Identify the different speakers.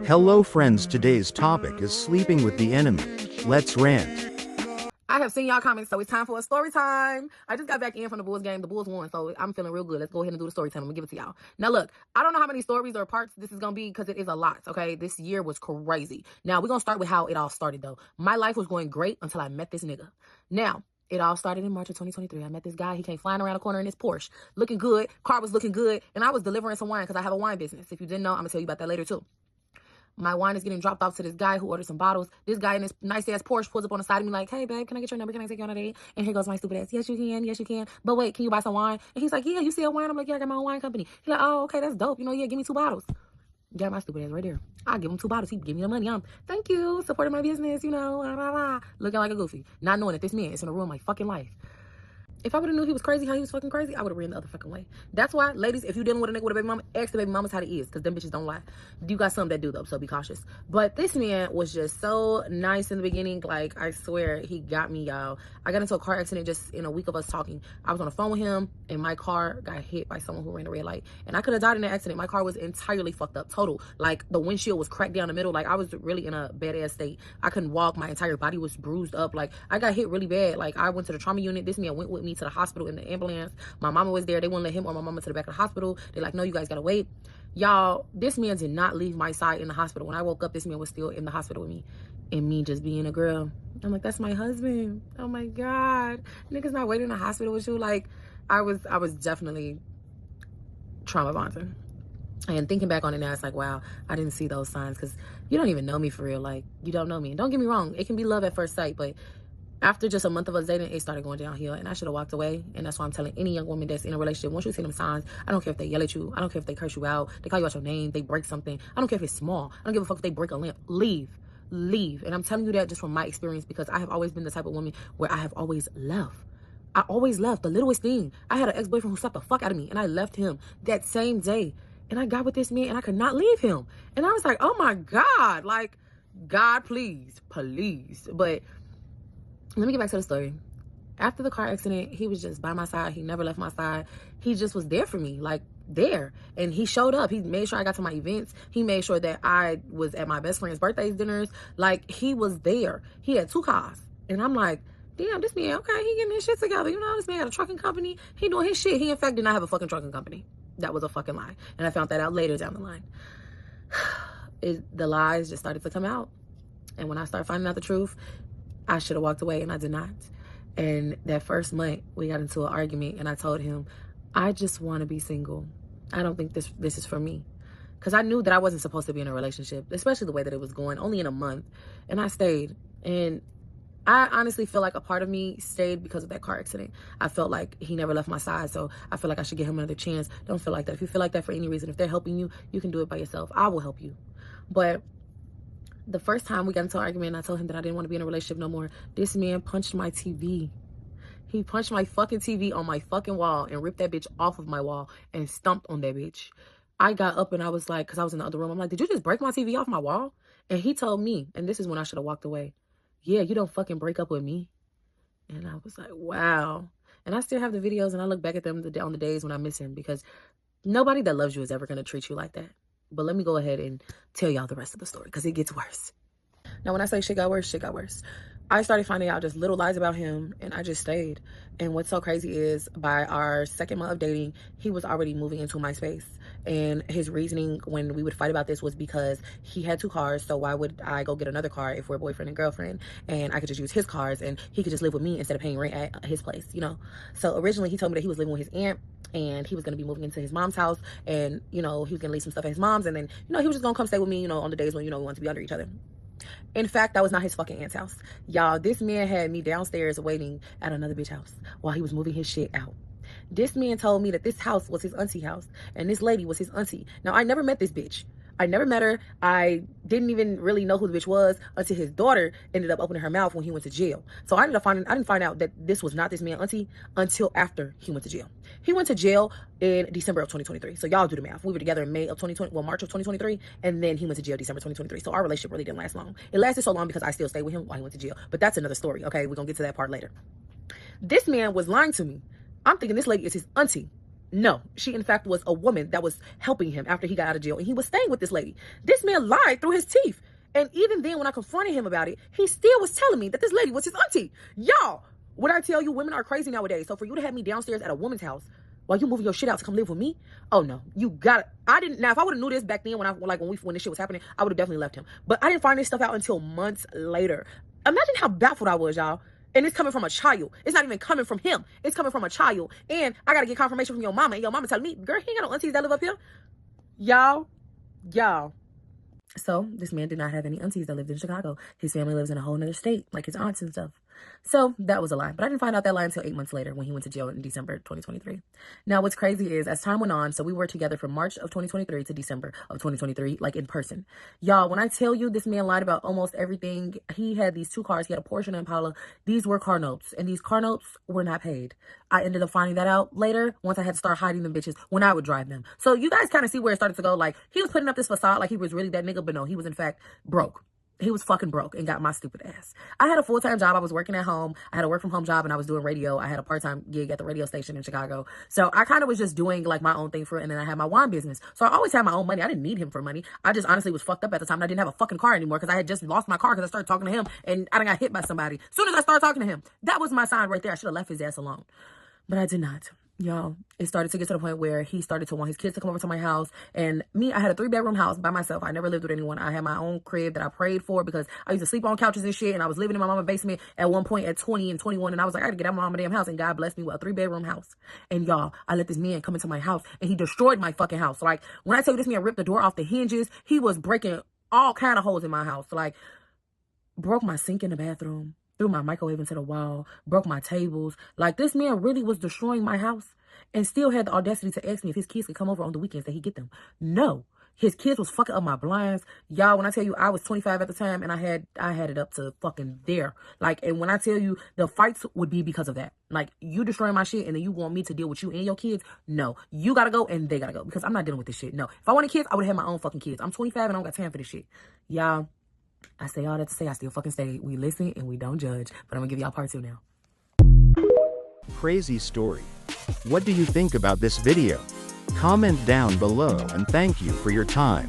Speaker 1: Hello friends, today's topic is sleeping with the enemy. Let's rant.
Speaker 2: I have seen y'all comments, so it's time for a story time. I just got back in from the Bulls game. The Bulls won, so I'm feeling real good. Let's go ahead and do the story time. I'm gonna give it to y'all. Now look, I don't know how many stories or parts this is gonna be because it is a lot, okay? This year was crazy. Now we're gonna start with how it all started though. My life was going great until I met this nigga. Now, it all started in March of 2023. I met this guy. He came flying around the corner in his Porsche, looking good. Car was looking good, and I was delivering some wine because I have a wine business. If you didn't know, I'm gonna tell you about that later too. My wine is getting dropped off to this guy who ordered some bottles. This guy in this nice-ass Porsche pulls up on the side of me like, hey, babe, can I get your number? Can I take you on a date? And here goes my stupid ass. Yes, you can. Yes, you can. But wait, can you buy some wine? And he's like, yeah, you sell wine? I'm like, yeah, I got my own wine company. He's like, oh, okay, that's dope. Yeah, give me 2 bottles. Got my stupid ass right there. I give him 2 bottles. He give me the money. Thank you, supporting my business, blah, blah, blah. Looking like a goofy. Not knowing that this man is going to ruin my fucking life. If I would have knew he was crazy, how he was fucking crazy, I would have ran the other fucking way. That's why, ladies, if you're dealing with a nigga with a baby mama, ask the baby mamas how he is, because them bitches don't lie. You got some that do, though, so be cautious. But this man was just so nice in the beginning. Like, I swear, he got me, y'all. I got into a car accident just in a week of us talking. I was on the phone with him, and my car got hit by someone who ran a red light. And I could have died in that accident. My car was entirely fucked up, total. Like, the windshield was cracked down the middle. Like, I was really in a bad-ass state. I couldn't walk. My entire body was bruised up. Like, I got hit really bad. Like, I went to the trauma unit. This man went with me to the hospital in the ambulance. My mama was there. They wouldn't let him or my mama to the back of the hospital. They're like, no, you guys gotta wait. Y'all, this man did not leave my side in the hospital. When I woke up, this man was still in the hospital with me. And me just being a girl, I'm like, that's my husband. Oh my God. Niggas not waiting in the hospital with you. Like, I was definitely trauma bonding. And thinking back on it now, it's like, wow, I didn't see those signs, because you don't even know me for real. Like, you don't know me. And don't get me wrong, it can be love at first sight, but after just a month of us dating, it started going downhill, and I should have walked away. And that's why I'm telling any young woman that's in a relationship, once you see them signs, I don't care if they yell at you, I don't care if they curse you out, they call you out your name, they break something, I don't care if it's small, I don't give a fuck if they break a lamp. Leave. And I'm telling you that just from my experience, because I have always been the type of woman where I have always left. I always left. The littlest thing. I had an ex-boyfriend who slapped the fuck out of me, and I left him that same day. And I got with this man, and I could not leave him. And I was like, oh my God, like, God, please. But let me get back to the story. After the car accident, he was just by my side. He never left my side. He just was there for me, like, there. And he showed up. He made sure I got to my events. He made sure that I was at my best friend's birthdays, dinners. Like, he was there. He had 2 cars. And I'm like, damn, this man, okay, he getting his shit together. This man had a trucking company. He doing his shit. He, in fact, did not have a fucking trucking company. That was a fucking lie. And I found that out later down the line. The lies just started to come out. And when I started finding out the truth, I should have walked away, and I did not. And that first month, we got into an argument, and I told him, I just want to be single. I don't think this is for me. Because I knew that I wasn't supposed to be in a relationship, especially the way that it was going, only in a month. And I stayed. And I honestly feel like a part of me stayed because of that car accident. I felt like he never left my side, so I feel like I should give him another chance. Don't feel like that. If you feel like that for any reason, if they're helping you, you can do it by yourself. I will help you. But the first time we got into an argument and I told him that I didn't want to be in a relationship no more, this man punched my TV. He punched my fucking TV on my fucking wall and ripped that bitch off of my wall and stomped on that bitch. I got up and I was like, because I was in the other room, I'm like, did you just break my TV off my wall? And he told me, and this is when I should have walked away, yeah, you don't fucking break up with me. And I was like, wow. And I still have the videos, and I look back at them on the days when I miss him, because nobody that loves you is ever going to treat you like that. But let me go ahead and tell y'all the rest of the story, because it gets worse. Now, when I say shit got worse, shit got worse. I started finding out just little lies about him, and I just stayed. And what's so crazy is, by our 2nd month of dating, he was already moving into my space. And his reasoning when we would fight about this was because he had 2 cars, so why would I go get another car if we're boyfriend and girlfriend? And I could just use his cars, and he could just live with me instead of paying rent at his place, So originally, he told me that he was living with his aunt, and he was going to be moving into his mom's house, and, he was going to leave some stuff at his mom's, and then, he was just going to come stay with me, on the days when, we wanted to be under each other. In fact, that was not his fucking aunt's house. Y'all, this man had me downstairs waiting at another bitch house while he was moving his shit out. This man told me that this house was his auntie house, and this lady was his auntie. Now, I never met this bitch. I never met her. I didn't even really know who the bitch was until his daughter ended up opening her mouth when he went to jail. So I didn't find out that this was not this man's auntie until after he went to jail. He went to jail in December of 2023. So y'all do the math. We were together in March of 2023, and then he went to jail December 2023. So our relationship really didn't last long. It lasted so long because I still stayed with him while he went to jail. But that's another story, okay? We're going to get to that part later. This man was lying to me. I'm thinking this lady is his auntie. No, she in fact was a woman that was helping him after he got out of jail, and he was staying with this lady. This man lied through his teeth. And even then, when I confronted him about it, he still was telling me that this lady was his auntie. Y'all, when I tell you, women are crazy nowadays. So for you to have me downstairs at a woman's house while you moving your shit out to come live with me, oh no, you got it. I didn't. Now, if I would have knew this back then, when this shit was happening, I would have definitely left him. But I didn't find this stuff out until months later. Imagine how baffled I was, y'all. And it's coming from a child. It's not even coming from him. It's coming from a child. And I gotta get confirmation from your mama. And your mama telling me, girl, he ain't got no aunties that live up here. Y'all. So this man did not have any aunties that lived in Chicago. His family lives in a whole nother state, like his aunts and stuff. So that was a lie. But I didn't find out that lie until 8 months later when he went to jail in December 2023. Now, what's crazy is as time went on, so we were together from March of 2023 to December of 2023, like in person. Y'all, when I tell you this man lied about almost everything, he had these 2 cars. He had a Porsche and an Impala. These were car notes, and these car notes were not paid. I ended up finding that out later once I had to start hiding them bitches when I would drive them. So you guys kind of see where it started to go. Like, he was putting up this facade like he was really that nigga, but no, he was in fact broke. He was fucking broke and got my stupid ass. I had a full-time job. I was working at home. I had a work-from-home job, and I was doing radio. I had a part-time gig at the radio station in Chicago. So I kind of was just doing like my own thing for it, and then I had my wine business. So I always had my own money. I didn't need him for money. I just honestly was fucked up at the time, and I didn't have a fucking car anymore because I had just lost my car because I started talking to him, and I done got hit by somebody. As soon as I started talking to him, that was my sign right there. I should have left his ass alone. But I did not. Y'all, it started to get to the point where he started to want his kids to come over to my house. And me, I had a 3-bedroom house by myself. I never lived with anyone. I had my own crib that I prayed for because I used to sleep on couches and shit. And I was living in my mama's basement at one point at 20 and 21. And I was like, I gotta get out of my mama's damn house. And God blessed me with a 3-bedroom house. And y'all, I let this man come into my house and he destroyed my fucking house. Like, when I tell you this man ripped the door off the hinges, he was breaking all kind of holes in my house. Like, broke my sink in the bathroom, threw my microwave into the wall, broke my tables. Like, this man really was destroying my house and still had the audacity to ask me if his kids could come over on the weekends that he get them. No. His kids was fucking up my blinds. Y'all, when I tell you I was 25 at the time and I had it up to fucking there. Like, and when I tell you the fights would be because of that. Like, you destroying my shit and then you want me to deal with you and your kids? No. You gotta go and they gotta go because I'm not dealing with this shit. No. If I wanted kids, I would have had my own fucking kids. I'm 25 and I don't got time for this shit. Y'all, I say all that to say I still fucking stay. We listen and we don't judge. But I'm gonna give y'all part 2 now.
Speaker 1: Crazy story. What do you think about this video? Comment down below and thank you for your time.